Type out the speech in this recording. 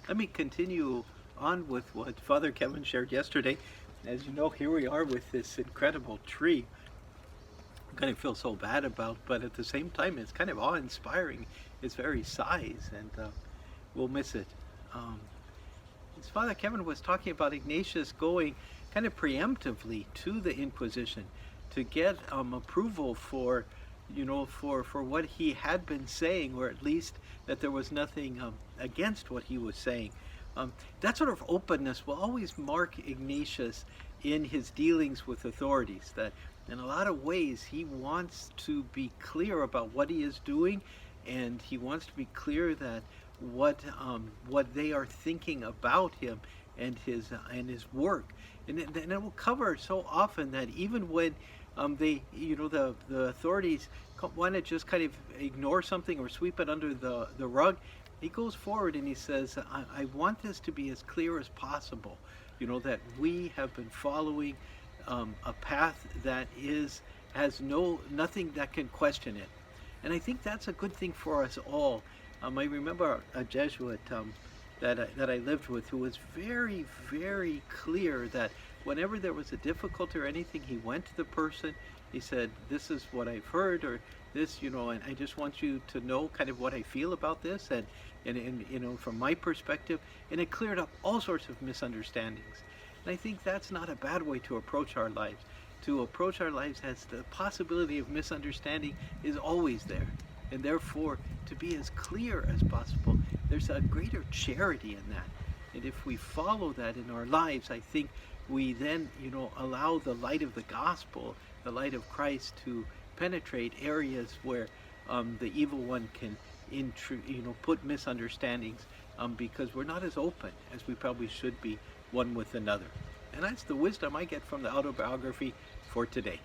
Let me continue on with what Father Kevin shared yesterday. As you know, here we are with this incredible tree. I kind of feel so bad about, but at the same time, it's kind of awe-inspiring. Its very size, and we'll miss it. Um, as Father Kevin was talking about Ignatius going kind of preemptively to the Inquisition to get approval for, for what he had been saying, or at least that there was nothing against what he was saying. That sort of openness will always mark Ignatius in his dealings with authorities. That in a lot of ways he wants to be clear about what he is doing, and he wants to be clear that what they are thinking about him and his work, and it will cover so often that even when the authorities want to just kind of ignore something or sweep it under the rug, he goes forward and he says, I want this to be as clear as possible, that we have been following a path that has nothing that can question it. And I think that's a good thing for us all. I remember a Jesuit that I lived with, who was very, very clear that whenever there was a difficulty or anything, he went to the person. He said, "This is what I've heard," or this, and I just want you to know kind of what I feel about this, and from my perspective, and it cleared up all sorts of misunderstandings. And I think that's not a bad way to approach our lives. To approach our lives as the possibility of misunderstanding is always there, and therefore to be as clear as possible. There's a greater charity in that, and if we follow that in our lives, I think we then allow the light of the gospel, the light of Christ, to penetrate areas where the evil one can put misunderstandings, because we're not as open as we probably should be one with another. And that's the wisdom I get from the autobiography for today.